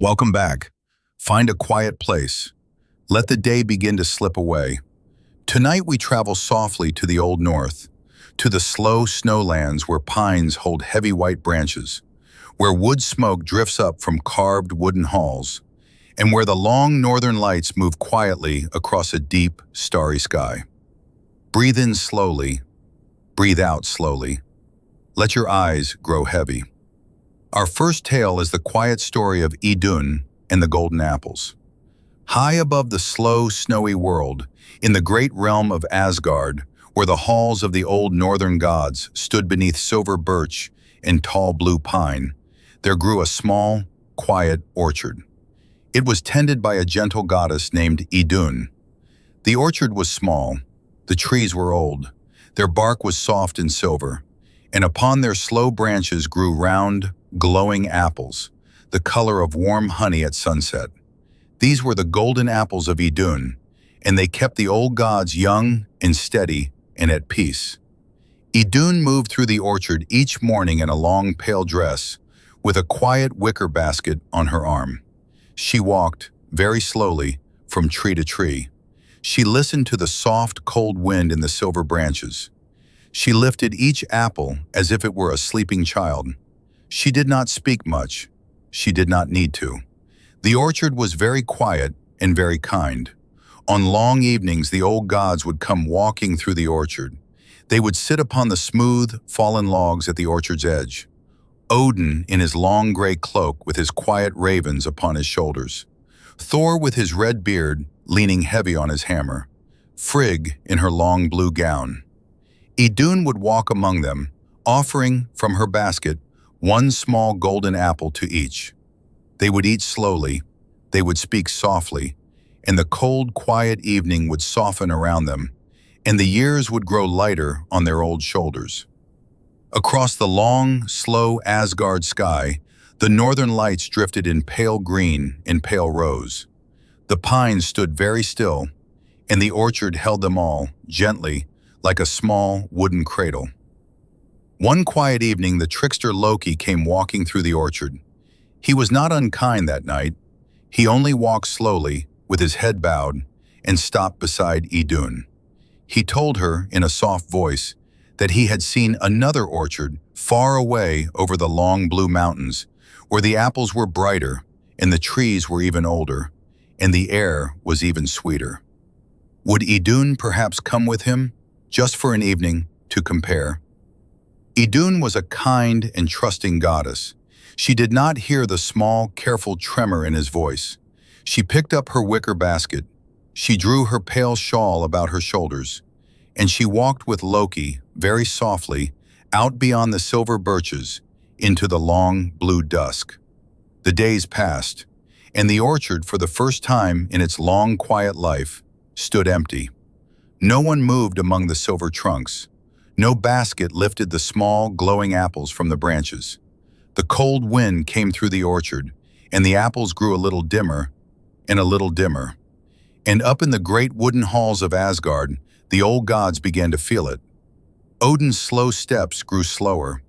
Welcome back. Find a quiet place. Let the day begin to slip away. Tonight we travel softly to the Old North, to the slow snowlands where pines hold heavy white branches, where wood smoke drifts up from carved wooden halls, and where the long northern lights move quietly across a deep, starry sky. Breathe in slowly, breathe out slowly. Let your eyes grow heavy. Our first tale is the quiet story of Idun and the golden apples. High above the slow, snowy world, in the great realm of Asgard, where the halls of the old northern gods stood beneath silver birch and tall blue pine, there grew a small, quiet orchard. It was tended by a gentle goddess named Idun. The orchard was small, the trees were old, their bark was soft and silver, and upon their slow branches grew round, glowing apples, the color of warm honey at sunset. These were the golden apples of Idun, and they kept the old gods young and steady and at peace. Idun moved through the orchard each morning in a long pale dress, with a quiet wicker basket on her arm. She walked, very slowly, from tree to tree. She listened to the soft, cold wind in the silver branches. She lifted each apple as if it were a sleeping child. She did not speak much. She did not need to. The orchard was very quiet and very kind. On long evenings, the old gods would come walking through the orchard. They would sit upon the smooth, fallen logs at the orchard's edge. Odin in his long gray cloak with his quiet ravens upon his shoulders. Thor with his red beard leaning heavy on his hammer. Frigg in her long blue gown. Idun would walk among them, offering, from her basket, one small golden apple to each. They would eat slowly, they would speak softly, and the cold, quiet evening would soften around them, and the years would grow lighter on their old shoulders. Across the long, slow Asgard sky, the northern lights drifted in pale green and pale rose. The pines stood very still, and the orchard held them all, gently, like a small wooden cradle. One quiet evening, the trickster Loki came walking through the orchard. He was not unkind that night. He only walked slowly, with his head bowed, and stopped beside Idun. He told her, in a soft voice, that he had seen another orchard far away over the long blue mountains, where the apples were brighter, and the trees were even older, and the air was even sweeter. Would Idun perhaps come with him, just for an evening, to compare? Idun was a kind and trusting goddess. She did not hear the small, careful tremor in his voice. She picked up her wicker basket. She drew her pale shawl about her shoulders, and she walked with Loki, very softly, out beyond the silver birches, into the long blue dusk. The days passed, and the orchard, for the first time in its long, quiet life, stood empty. No one moved among the silver trunks. No basket lifted the small, glowing apples from the branches. The cold wind came through the orchard, and the apples grew a little dimmer and a little dimmer. And up in the great wooden halls of Asgard, the old gods began to feel it. Odin's slow steps grew slower.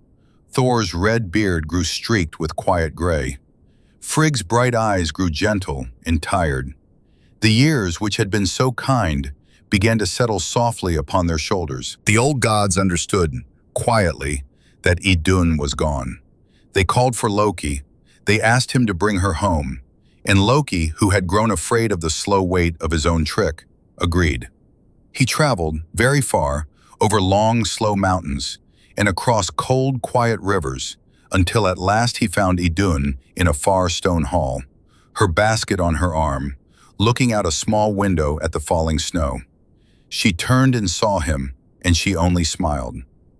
Thor's red beard grew streaked with quiet gray. Frigg's bright eyes grew gentle and tired. The years, which had been so kind, began to settle softly upon their shoulders. The old gods understood, quietly, that Idun was gone. They called for Loki. They asked him to bring her home. And Loki, who had grown afraid of the slow weight of his own trick, agreed. He traveled very far, over long, slow mountains, and across cold, quiet rivers, until at last he found Idun in a far stone hall, her basket on her arm, looking out a small window at the falling snow. She turned and saw him, and she only smiled.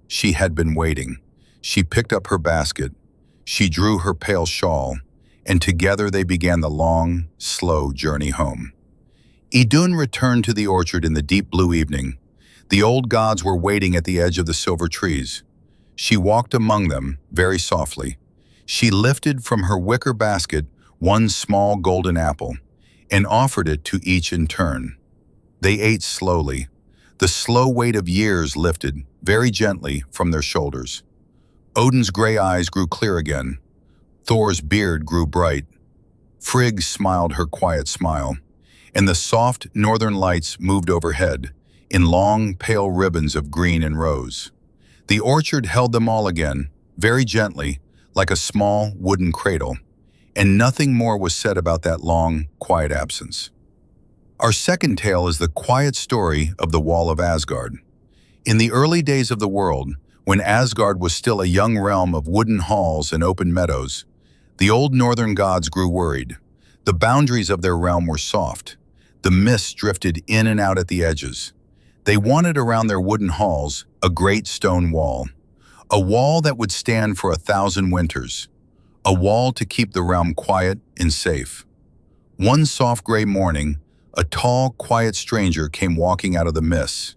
She had been waiting. She picked up her basket. She drew her pale shawl, and together they began the long, slow journey home. Idun returned to the orchard in the deep blue evening. The old gods were waiting at the edge of the silver trees. She walked among them very softly. She lifted from her wicker basket one small golden apple and offered it to each in turn. They ate slowly. The slow weight of years lifted, very gently, from their shoulders. Odin's gray eyes grew clear again. Thor's beard grew bright. Frigg smiled her quiet smile, and the soft northern lights moved overhead, in long, pale ribbons of green and rose. The orchard held them all again, very gently, like a small wooden cradle, and nothing more was said about that long, quiet absence. Our second tale is the quiet story of the Wall of Asgard. In the early days of the world, when Asgard was still a young realm of wooden halls and open meadows, the old northern gods grew worried. The boundaries of their realm were soft. The mists drifted in and out at the edges. They wanted around their wooden halls a great stone wall, a wall that would stand for 1,000 winters, a wall to keep the realm quiet and safe. One soft gray morning, a tall, quiet stranger came walking out of the mists.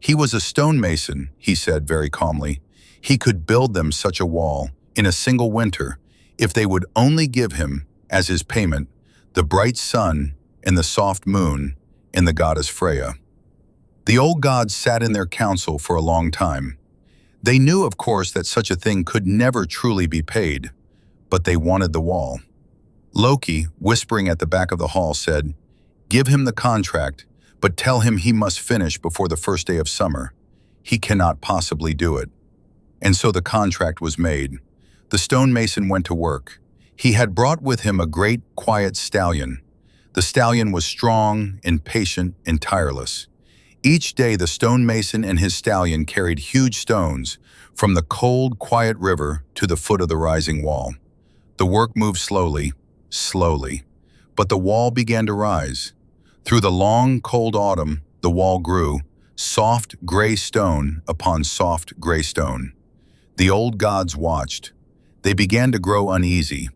He was a stonemason, he said very calmly. He could build them such a wall in a single winter if they would only give him, as his payment, the bright sun and the soft moon and the goddess Freya. The old gods sat in their council for a long time. They knew, of course, that such a thing could never truly be paid, but they wanted the wall. Loki, whispering at the back of the hall, said, "Give him the contract, but tell him he must finish before the first day of summer. He cannot possibly do it." And so the contract was made. The stonemason went to work. He had brought with him a great, quiet stallion. The stallion was strong and patient and tireless. Each day the stonemason and his stallion carried huge stones from the cold, quiet river to the foot of the rising wall. The work moved slowly, slowly, but the wall began to rise. Through the long, cold autumn, the wall grew, soft gray stone upon soft gray stone. The old gods watched. They began to grow uneasy.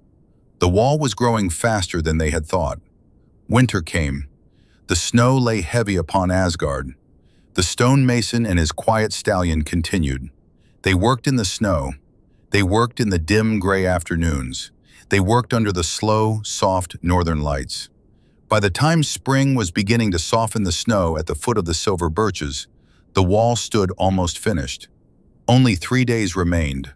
The wall was growing faster than they had thought. Winter came. The snow lay heavy upon Asgard. The stonemason and his quiet stallion continued. They worked in the snow. They worked in the dim gray afternoons. They worked under the slow, soft northern lights. By the time spring was beginning to soften the snow at the foot of the silver birches, the wall stood almost finished. Only 3 days remained.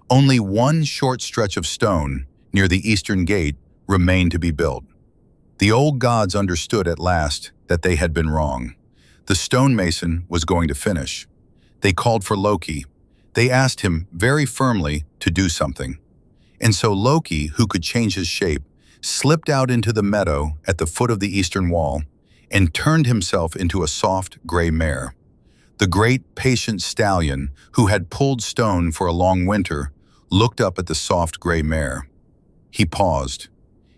Only one short stretch of stone, near the eastern gate, remained to be built. The old gods understood at last that they had been wrong. The stonemason was going to finish. They called for Loki. They asked him very firmly to do something. And so Loki, who could change his shape, slipped out into the meadow at the foot of the eastern wall and turned himself into a soft gray mare. The great patient stallion, who had pulled stone for a long winter, looked up at the soft gray mare. He paused.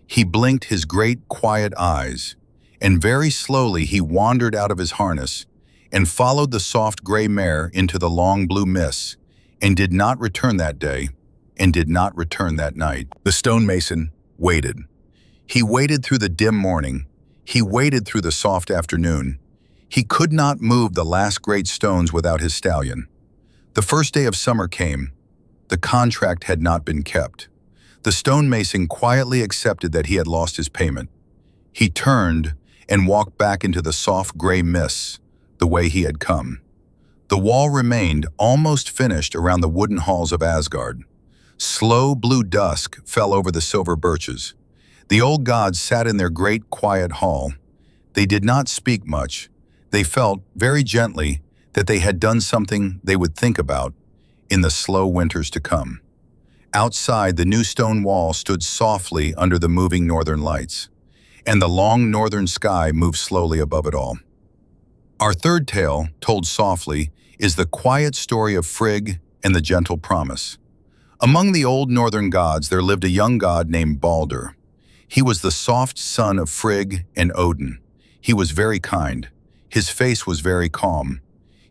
He blinked his great quiet eyes, and very slowly he wandered out of his harness and followed the soft gray mare into the long blue mists, and did not return that day, and did not return that night. The stonemason waited. He waited through the dim morning. He waited through the soft afternoon. He could not move the last great stones without his stallion. The first day of summer came. The contract had not been kept. The stonemason quietly accepted that he had lost his payment. He turned and walked back into the soft gray mists, the way he had come. The wall remained almost finished around the wooden halls of Asgard. Slow blue dusk fell over the silver birches. The old gods sat in their great quiet hall. They did not speak much. They felt, very gently, that they had done something they would think about in the slow winters to come. Outside, the new stone wall stood softly under the moving northern lights, and the long northern sky moved slowly above it all. Our third tale, told softly, is the quiet story of Frigg and the gentle promise. Among the old northern gods there lived a young god named Balder. He was the soft son of Frigg and Odin. He was very kind. His face was very calm.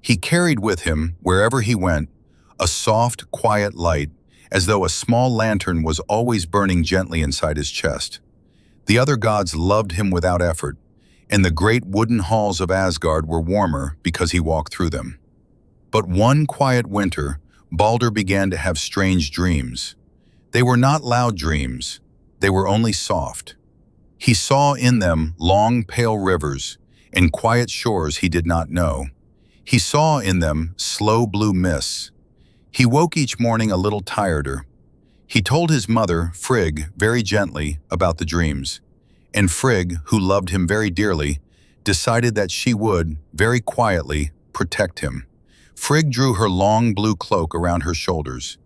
He carried with him, wherever he went, a soft, quiet light, as though a small lantern was always burning gently inside his chest. The other gods loved him without effort, and the great wooden halls of Asgard were warmer because he walked through them. But one quiet winter, Balder began to have strange dreams. They were not loud dreams. They were only soft. He saw in them long, pale rivers and quiet shores he did not know. He saw in them slow blue mists. He woke each morning a little tireder. He told his mother, Frigg, very gently about the dreams, and Frigg, who loved him very dearly, decided that she would, very quietly, protect him. Frigg drew her long blue cloak around her shoulders.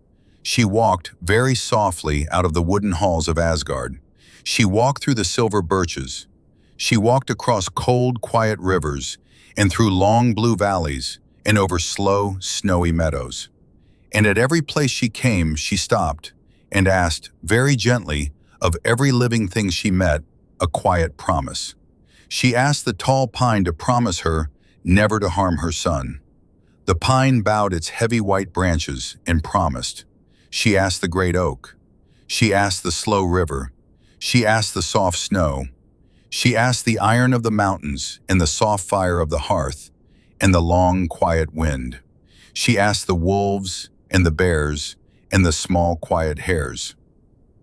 She walked very softly out of the wooden halls of Asgard. She walked through the silver birches. She walked across cold, quiet rivers and through long blue valleys and over slow, snowy meadows. And at every place she came, she stopped and asked, very gently, of every living thing she met, a quiet promise. She asked the tall pine to promise her never to harm her son. The pine bowed its heavy white branches and promised. She asked the great oak. She asked the slow river. She asked the soft snow. She asked the iron of the mountains and the soft fire of the hearth and the long, quiet wind. She asked the wolves and the bears and the small, quiet hares.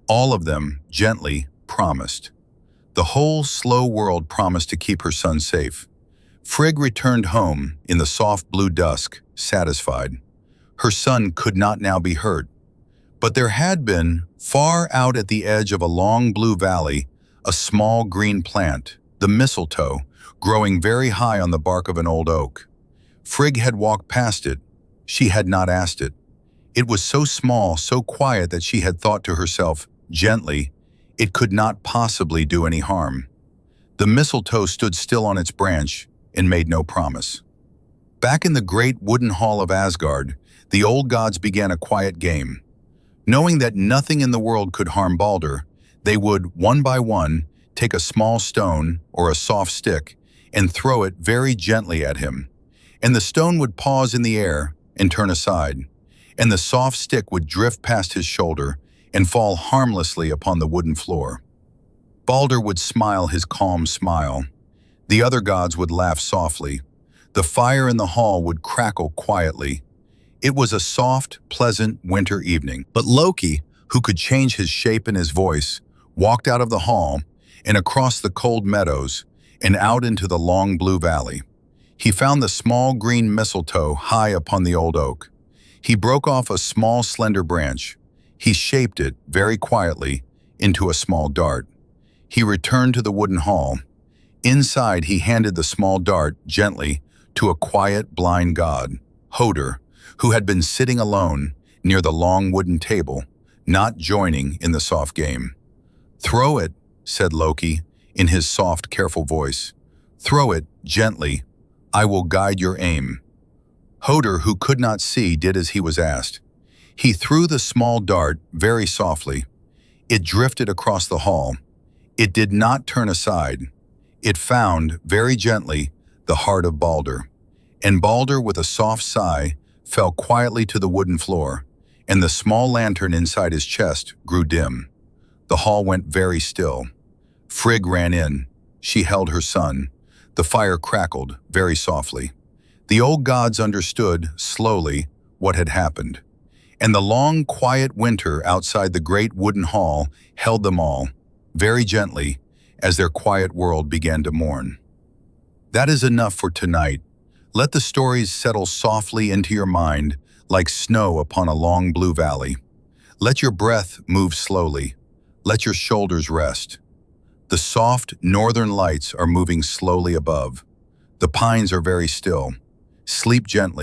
All of them, gently, promised. The whole slow world promised to keep her son safe. Frigg returned home in the soft blue dusk, satisfied. Her son could not now be hurt. But there had been, far out at the edge of a long blue valley, a small green plant, the mistletoe, growing very high on the bark of an old oak. Frigg had walked past it. She had not asked it. It was so small, so quiet that she had thought to herself, gently, it could not possibly do any harm. The mistletoe stood still on its branch and made no promise. Back in the great wooden hall of Asgard, the old gods began a quiet game. Knowing that nothing in the world could harm Balder, they would, one by one, take a small stone or a soft stick and throw it very gently at him. And the stone would pause in the air and turn aside, and the soft stick would drift past his shoulder and fall harmlessly upon the wooden floor. Balder would smile his calm smile. The other gods would laugh softly. The fire in the hall would crackle quietly. It was a soft, pleasant winter evening. But Loki, who could change his shape and his voice, walked out of the hall and across the cold meadows and out into the long blue valley. He found the small green mistletoe high upon the old oak. He broke off a small slender branch. He shaped it, very quietly, into a small dart. He returned to the wooden hall. Inside, he handed the small dart, gently, to a quiet, blind god, Hodr, who had been sitting alone near the long wooden table, not joining in the soft game. "Throw it," said Loki, in his soft, careful voice. "Throw it, gently. I will guide your aim." Hodr, who could not see, did as he was asked. He threw the small dart very softly. It drifted across the hall. It did not turn aside. It found, very gently, the heart of Balder. And Balder, with a soft sigh, fell quietly to the wooden floor, and the small lantern inside his chest grew dim. The hall went very still. Frigg ran in. She held her son. The fire crackled very softly. The old gods understood, slowly, what had happened. And the long, quiet winter outside the great wooden hall held them all, very gently, as their quiet world began to mourn. That is enough for tonight. Let the stories settle softly into your mind like snow upon a long blue valley. Let your breath move slowly. Let your shoulders rest. The soft northern lights are moving slowly above. The pines are very still. Sleep gently.